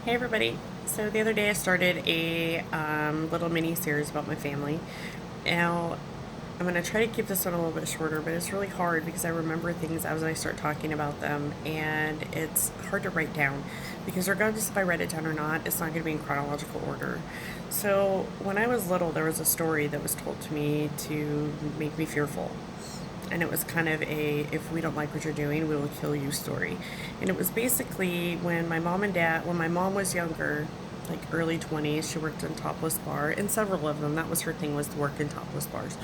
Hey everybody. So the other day I started a little mini series about my family. Now I'm going to try to keep this one a little bit shorter, but it's really hard because I remember things as I start talking about them, and it's hard to write down because regardless if I write it down or not, it's not going to be in chronological order. So when I was little, there was a story that was told to me to make me fearful, and it was kind of a if we don't like what you're doing, we will kill you story. And it was basically when my mom was younger, like early 20s, she worked in topless bar, and several of them, that was her thing, was to work in topless bars.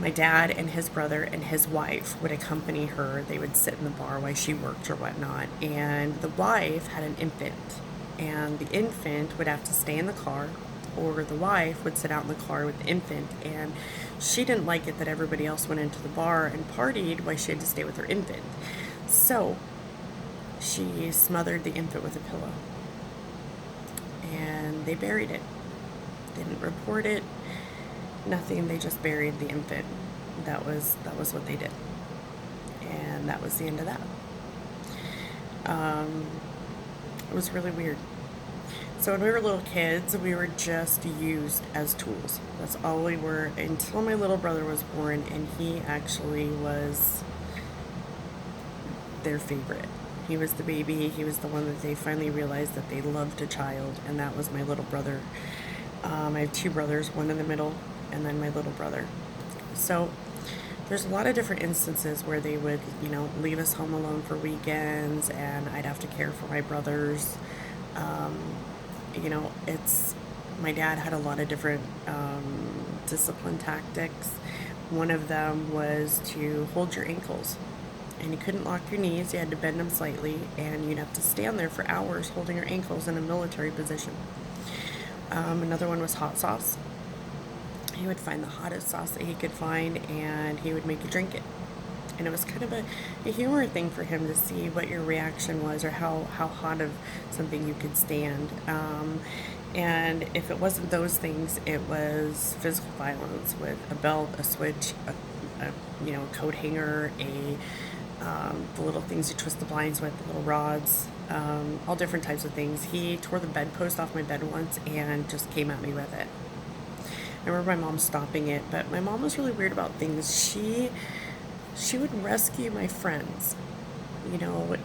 My dad and his brother and his wife would accompany her. They would sit in the bar while she worked or whatnot, and the wife had an infant, and the infant would have to stay in the car, or the wife would sit out in the car with the infant. And she didn't like it that everybody else went into the bar and partied while she had to stay with her infant. So she smothered the infant with a pillow, and they buried it. They didn't report it, nothing. They just buried the infant. That was what they did, and that was the end of that. Um, it was really weird. So when we were little kids, we were just used as tools. That's all we were until my little brother was born, and he actually was their favorite. He was the baby. He was the one that they finally realized that they loved a child, and that was my little brother. I have two brothers, one in the middle, and then my little brother. So there's a lot of different instances where they would, leave us home alone for weekends, and I'd have to care for my brothers. Um, it's my dad had a lot of different discipline tactics. One of them was to hold your ankles, and you couldn't lock your knees. You had to bend them slightly, and you'd have to stand there for hours holding your ankles in a military position. Another one was hot sauce. He would find the hottest sauce that he could find, and he would make you drink it. And it was kind of a humor thing for him to see what your reaction was, or how hot of something you could stand. And if it wasn't those things, it was physical violence with a belt, a switch, a coat hanger, the little things you twist the blinds with, the little rods, all different types of things. He tore the bedpost off my bed once and just came at me with it. I remember my mom stopping it, but my mom was really weird about things. She would rescue my friends.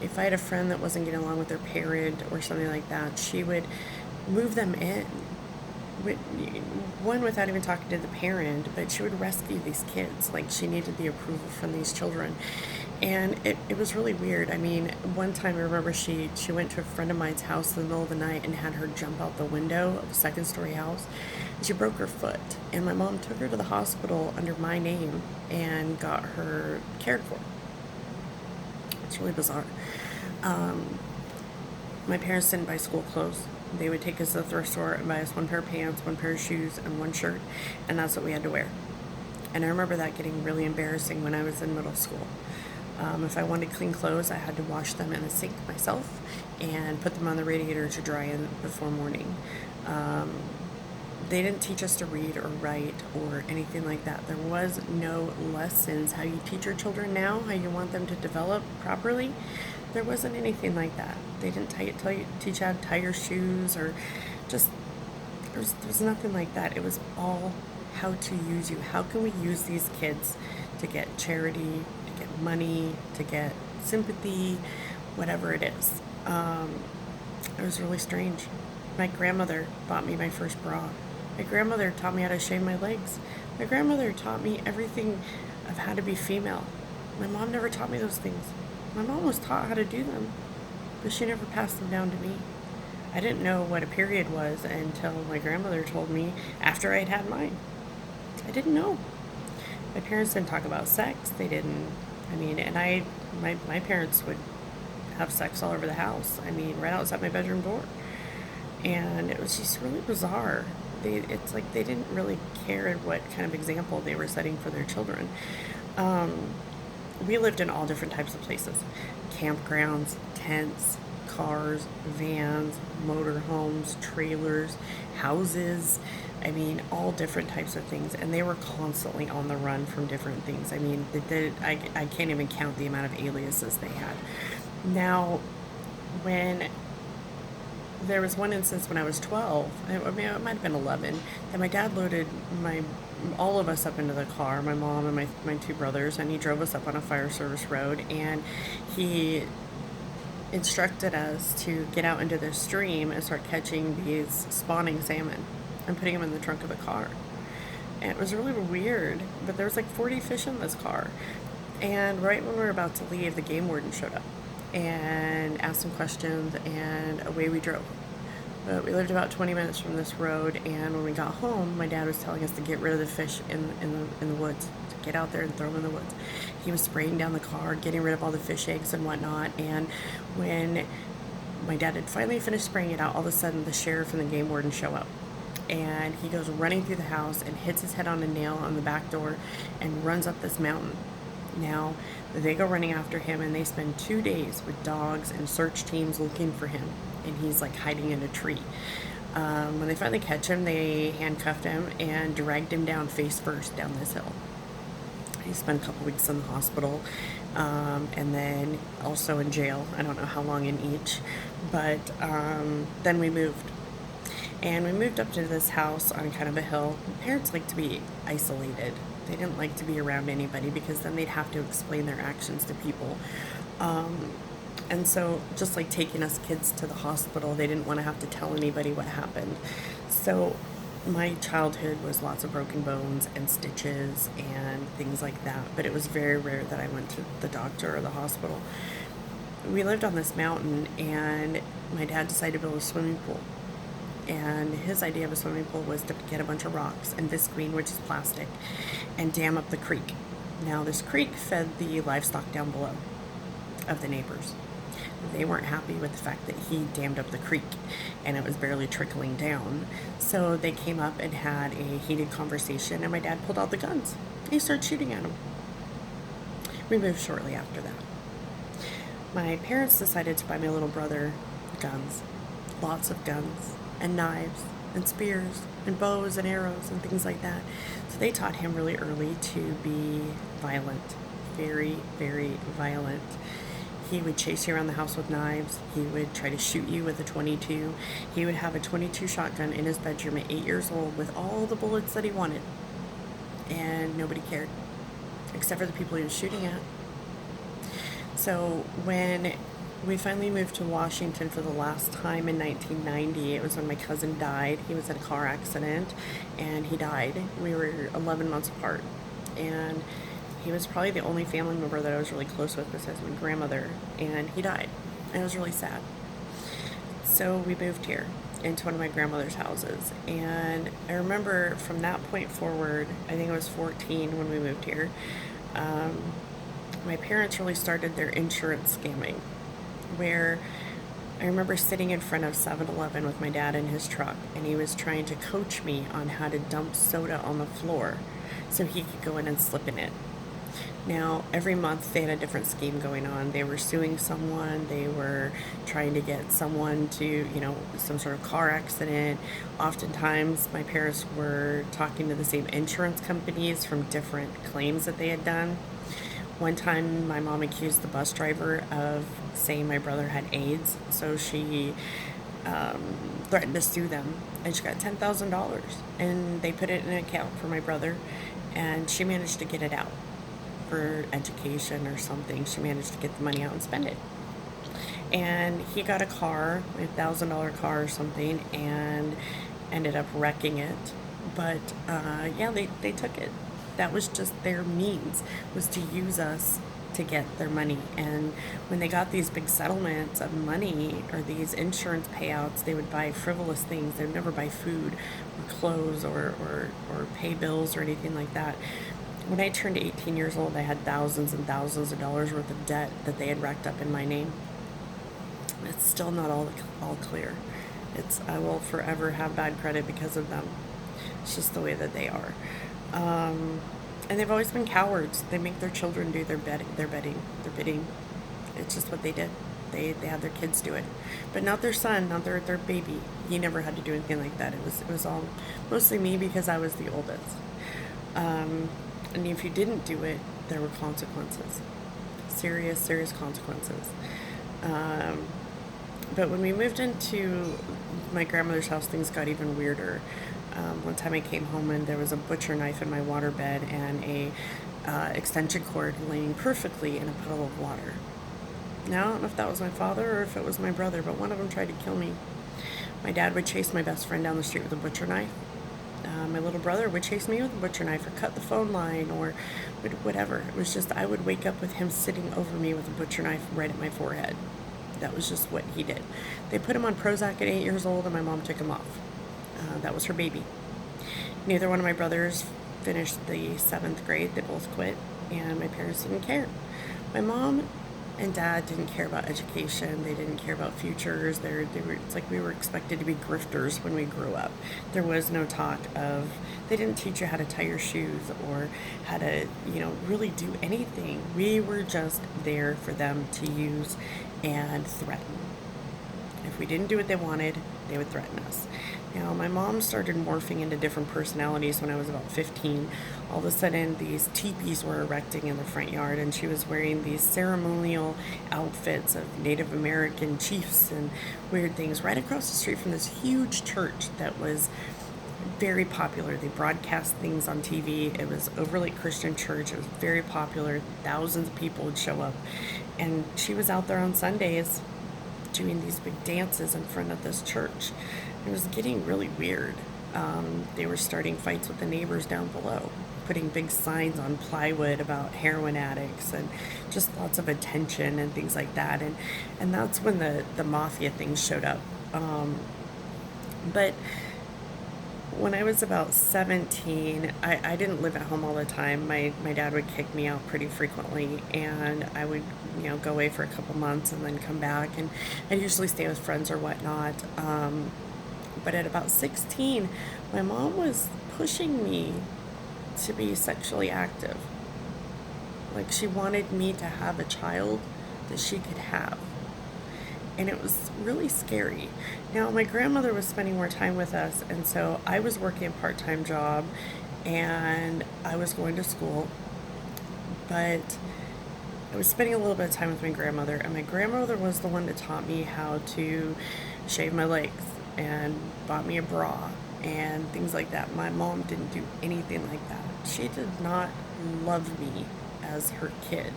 If I had a friend that wasn't getting along with their parent or something like that, she would move them in. One, without even talking to the parent, but she would rescue these kids. Like, she needed the approval from these children. And it was really weird. I mean, one time I remember she went to a friend of mine's house in the middle of the night and had her jump out the window of a second-story house. And she broke her foot. And my mom took her to the hospital under my name and got her cared for. It's really bizarre. My parents didn't buy school clothes. They would take us to the thrift store and buy us one pair of pants, one pair of shoes, and one shirt, and that's what we had to wear. And I remember that getting really embarrassing when I was in middle school. If I wanted clean clothes, I had to wash them in a sink myself and put them on the radiator to dry in before morning. They didn't teach us to read or write or anything like that. There was no lessons, how you teach your children now, how you want them to develop properly. There wasn't anything like that. They didn't teach how to tie your shoes, or just, there was nothing like that. It was all how to use you. How can we use these kids to get charity, to get money, to get sympathy, whatever it is. It was really strange. My grandmother bought me my first bra. My grandmother taught me how to shave my legs. My grandmother taught me everything of how to be female. My mom never taught me those things. My mom was taught how to do them, but she never passed them down to me. I didn't know what a period was until my grandmother told me after I'd had mine. I didn't know. My parents didn't talk about sex. They didn't. My parents would have sex all over the house. Right outside my bedroom door. And it was just really bizarre. It's like they didn't really care what kind of example they were setting for their children. We lived in all different types of places. Campgrounds, tents, cars, vans, motorhomes, trailers, houses. All different types of things. And they were constantly on the run from different things. I can't even count the amount of aliases they had. Now, when there was one instance when I was 12, I mean, it might have been 11, that my dad loaded all of us up into the car, my mom and my two brothers, and he drove us up on a fire service road, and he instructed us to get out into the stream and start catching these spawning salmon and putting them in the trunk of the car. And it was really weird, but there was like 40 fish in this car. And right when we were about to leave, the game warden showed up and asked some questions, and away we drove. But we lived about 20 minutes from this road, and when we got home, my dad was telling us to get rid of the fish in the woods, to get out there and throw them in the woods. He was spraying down the car, getting rid of all the fish eggs and whatnot, and when my dad had finally finished spraying it out, all of a sudden the sheriff and the game warden show up. And he goes running through the house and hits his head on a nail on the back door and runs up this mountain. Now, they go running after him, and they spend 2 days with dogs and search teams looking for him, and he's like hiding in a tree. When they finally catch him, they handcuffed him and dragged him down face first down this hill. He spent a couple weeks in the hospital, and then also in jail. I don't know how long in each, but then we moved. And we moved up to this house on kind of a hill. My parents like to be isolated. They didn't like to be around anybody because then they'd have to explain their actions to people. And so just like taking us kids to the hospital, they didn't want to have to tell anybody what happened. So my childhood was lots of broken bones and stitches and things like that. But it was very rare that I went to the doctor or the hospital. We lived on this mountain, and my dad decided to build a swimming pool. And his idea of a swimming pool was to get a bunch of rocks and visqueen, which is plastic, and dam up the creek. Now, this creek fed the livestock down below of the neighbors. They weren't happy with the fact that he dammed up the creek and it was barely trickling down. So they came up and had a heated conversation, and my dad pulled out the guns. He started shooting at him. We moved shortly after that. My parents decided to buy my little brother guns, lots of guns, and knives and spears and bows and arrows and things like that. So they taught him really early to be violent, very, very violent. He would chase you around the house with knives. He would try to shoot you with a 22. He would have a 22 shotgun in his bedroom at 8 years old with all the bullets that he wanted. And nobody cared, except for the people he was shooting at. So when we finally moved to Washington for the last time in 1990. It was when my cousin died. He was in a car accident, and he died. We were 11 months apart, and he was probably the only family member that I was really close with besides my grandmother, and he died. And it was really sad. So we moved here into one of my grandmother's houses, and I remember from that point forward, I think I was 14 when we moved here, my parents really started their insurance scamming, where I remember sitting in front of 7-Eleven with my dad in his truck, and he was trying to coach me on how to dump soda on the floor so he could go in and slip in it. Now, every month they had a different scheme going on. They were suing someone, they were trying to get someone to, some sort of car accident. Oftentimes, my parents were talking to the same insurance companies from different claims that they had done. One time, my mom accused the bus driver of saying my brother had AIDS, so she threatened to sue them, and she got $10,000, and they put it in an account for my brother, and she managed to get it out for education or something. She managed to get the money out and spend it. And he got a car, a $1,000 car or something, and ended up wrecking it. But they took it. That was just their means, was to use us to get their money. And when they got these big settlements of money or these insurance payouts, they would buy frivolous things. They would never buy food or clothes or pay bills or anything like that. When I turned 18 years old, I had thousands and thousands of dollars worth of debt that they had racked up in my name. It's still not all clear. I will forever have bad credit because of them. It's just the way that they are. And they've always been cowards. They make their children do their bidding. It's just what they did. They had their kids do it, but not their son, not their baby. He never had to do anything like that. It was all mostly me because I was the oldest. And if you didn't do it, there were consequences, serious consequences. But when we moved into my grandmother's house, things got even weirder. One time I came home and there was a butcher knife in my waterbed and a extension cord laying perfectly in a puddle of water. Now, I don't know if that was my father or if it was my brother, but one of them tried to kill me. My dad would chase my best friend down the street with a butcher knife. My little brother would chase me with a butcher knife or cut the phone line or whatever. It was just, I would wake up with him sitting over me with a butcher knife right at my forehead. That was just what he did. They put him on Prozac at 8 years old and my mom took him off. That was her baby. Neither one of my brothers finished the 7th grade. They both quit, and my parents didn't care. My mom and dad didn't care about education. They didn't care about futures. They were, it's like we were expected to be grifters when we grew up. There was no talk of, they didn't teach you how to tie your shoes or how to, really do anything. We were just there for them to use and threaten. If we didn't do what they wanted, they would threaten us. Now, my mom started morphing into different personalities when I was about 15. All of a sudden, these teepees were erecting in the front yard, and she was wearing these ceremonial outfits of Native American chiefs and weird things right across the street from this huge church that was very popular. They broadcast things on TV. It was Overlake Christian Church. It was very popular. Thousands of people would show up. And she was out there on Sundays doing these big dances in front of this church. It was getting really weird. They were starting fights with the neighbors down below, putting big signs on plywood about heroin addicts and just lots of attention and things like that. And that's when the mafia things showed up. But when I was about 17, I didn't live at home all the time. My dad would kick me out pretty frequently, and I would, go away for a couple months and then come back, and I'd usually stay with friends or whatnot. But at about 16, my mom was pushing me to be sexually active. Like, she wanted me to have a child that she could have. And it was really scary. Now, my grandmother was spending more time with us, and so I was working a part-time job, and I was going to school, but I was spending a little bit of time with my grandmother, and my grandmother was the one that taught me how to shave my legs and bought me a bra and things like that. My mom didn't do anything like that. She did not love me as her kid.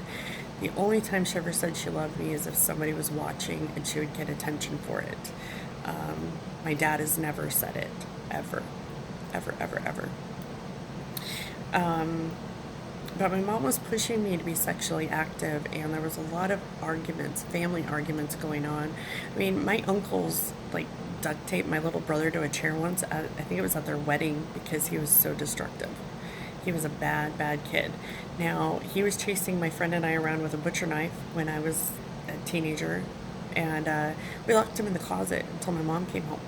The only time she ever said she loved me is if somebody was watching and she would get attention for it. My dad has never said it, ever, ever, ever, ever. But my mom was pushing me to be sexually active, and there was a lot of arguments, family arguments going on. I mean, my uncles, duct taped my little brother to a chair once. I think it was at their wedding because he was so destructive. He was a bad, bad kid. Now, he was chasing my friend and I around with a butcher knife when I was a teenager, and we locked him in the closet until my mom came home.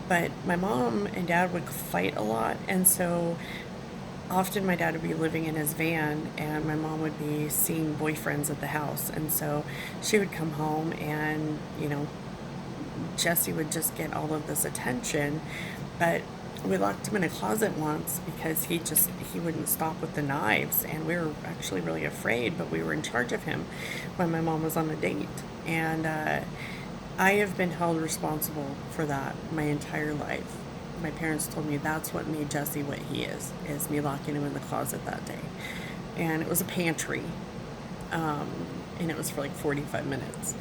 But my mom and dad would fight a lot, and so often my dad would be living in his van and my mom would be seeing boyfriends at the house, and so she would come home and Jesse would just get all of this attention. But we locked him in a closet once because he wouldn't stop with the knives, and we were actually really afraid, but we were in charge of him when my mom was on a date. And I have been held responsible for that my entire life. My parents told me that's what made Jesse what he is me locking him in the closet that day. And it was a pantry, and it was for 45 minutes.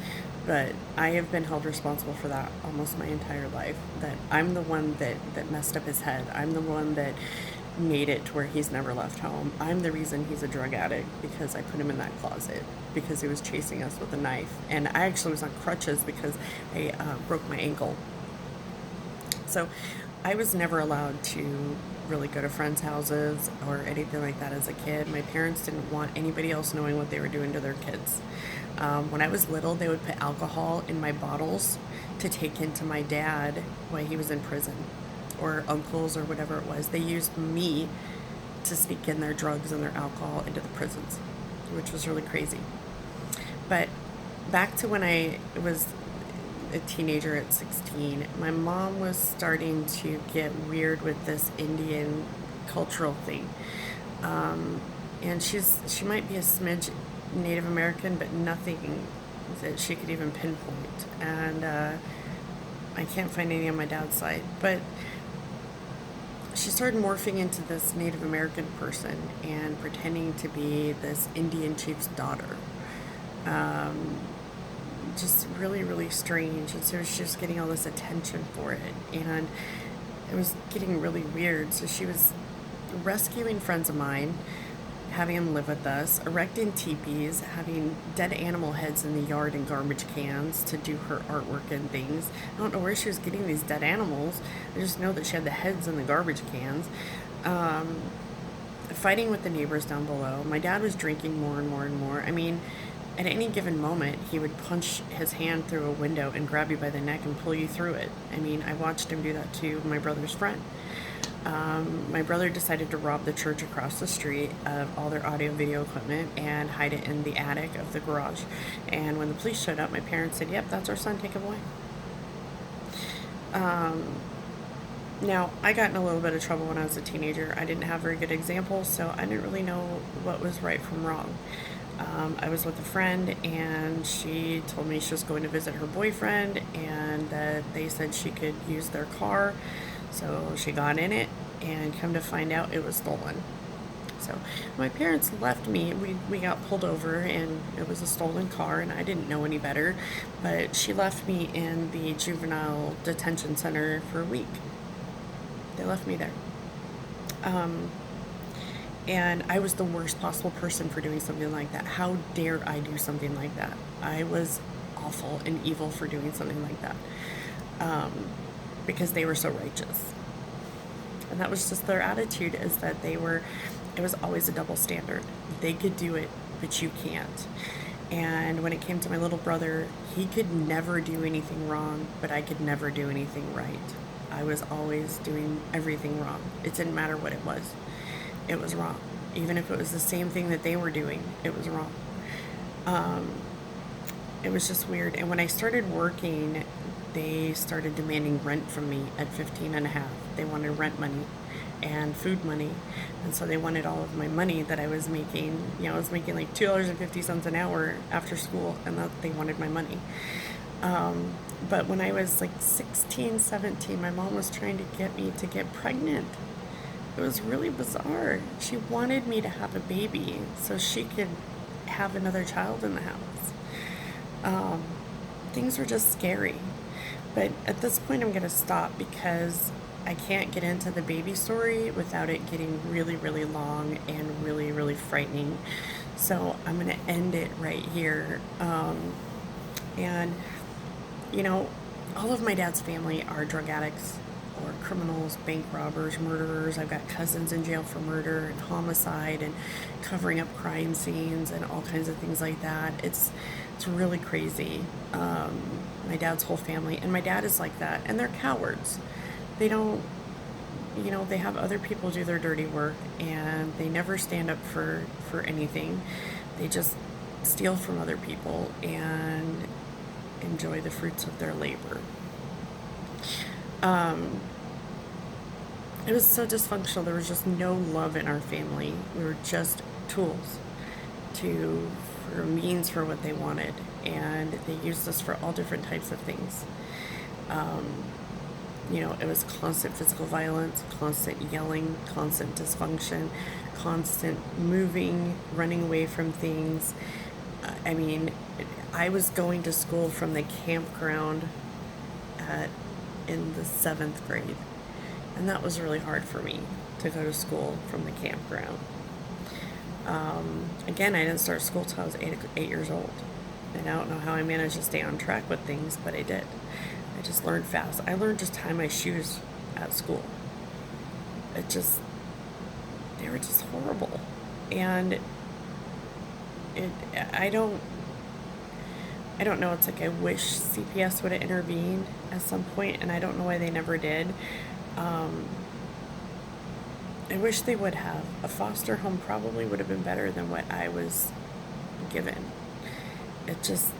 But I have been held responsible for that almost my entire life, that I'm the one that messed up his head. I'm the one that made it to where he's never left home. I'm the reason he's a drug addict because I put him in that closet because he was chasing us with a knife. And I actually was on crutches because I broke my ankle. So I was never allowed to really go to friends' houses or anything like that as a kid. My parents didn't want anybody else knowing what they were doing to their kids. When I was little, they would put alcohol in my bottles to take into my dad while he was in prison, or uncles or whatever it was. They used me to sneak in their drugs and their alcohol into the prisons, which was really crazy. But back to when I was a teenager at 16, my mom was starting to get weird with this Indian cultural thing. And she might be a smidge Native American, but nothing that she could even pinpoint. And I can't find any on my dad's side. But she started morphing into this Native American person and pretending to be this Indian chief's daughter. Just really, really strange. And so she was getting all this attention for it. And it was getting really weird. So she was rescuing friends of mine, having them live with us, erecting teepees, having dead animal heads in the yard and garbage cans to do her artwork and things. I don't know where she was getting these dead animals. I just know that she had the heads in the garbage cans. Fighting with the neighbors down below. My dad was drinking more and more and more. I mean, at any given moment, he would punch his hand through a window and grab you by the neck and pull you through it. I mean, I watched him do that to my brother's friend. My brother decided to rob the church across the street of all their audio video equipment and hide it in the attic of the garage. And when the police showed up, my parents said, "Yep, that's our son, take him away." Now, I got in a little bit of trouble when I was a teenager. I didn't have very good examples, so I didn't really know what was right from wrong. I was with a friend, and she told me she was going to visit her boyfriend, and that they said she could use their car. So she got in it, and come to find out it was stolen. So my parents left me. We got pulled over, and it was a stolen car, and I didn't know any better. But she left me in the juvenile detention center for a week. They left me there. And I was the worst possible person for doing something like that. How dare I do something like that? I was awful and evil for doing something like that. Because they were so righteous. And that was just their attitude, is that it was always a double standard. They could do it, but you can't. And when it came to my little brother, he could never do anything wrong, but I could never do anything right. I was always doing everything wrong. It didn't matter what it was. It was wrong. Even if it was the same thing that they were doing, it was wrong. It was just weird. And when I started working, they started demanding rent from me at 15 and a half. They wanted rent money and food money. And so they wanted all of my money that I was making. I was making like $2.50 an hour after school, and that they wanted my money. But when I was like 16, 17, my mom was trying to get me to get pregnant. It was really bizarre. She wanted me to have a baby so she could have another child in the house. Things were just scary. But at this point, I'm going to stop because I can't get into the baby story without it getting really, really long and really, really frightening. So I'm going to end it right here. And, all of my dad's family are drug addicts or criminals, bank robbers, murderers. I've got cousins in jail for murder and homicide and covering up crime scenes and all kinds of things like that. It's really crazy. My dad's whole family, and my dad is like that, and they're cowards. They don't, they have other people do their dirty work, and they never stand up for anything. They just steal from other people and enjoy the fruits of their labor. It was so dysfunctional. There was just no love in our family. We were just tools for means for what they wanted, and they used us for all different types of things. It was constant physical violence, constant yelling, constant dysfunction, constant moving, running away from things. I was going to school from the campground in the 7th grade, and that was really hard for me to go to school from the campground. Again, I didn't start school till I was 8 years old, and I don't know how I managed to stay on track with things, but I did. I just learned fast. I learned to tie my shoes at school. They were just horrible, and I don't know. It's like I wish CPS would have intervened at some point, and I don't know why they never did. I wish they would have. A foster home probably would have been better than what I was given. It's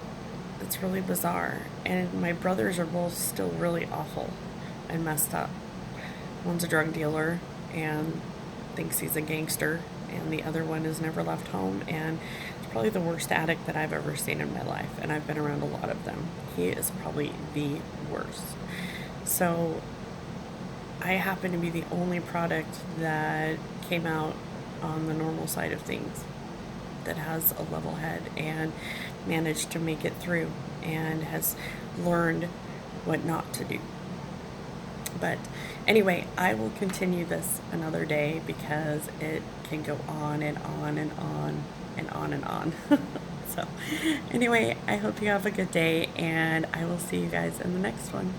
really bizarre. And my brothers are both still really awful and messed up. One's a drug dealer and thinks he's a gangster, and the other one has never left home, and it's probably the worst addict that I've ever seen in my life, and I've been around a lot of them. He is probably the worst. So I happen to be the only product that came out on the normal side of things, that has a level head and managed to make it through and has learned what not to do. But anyway, I will continue this another day because it can go on and on and on and on and on. So anyway, I hope you have a good day, and I will see you guys in the next one.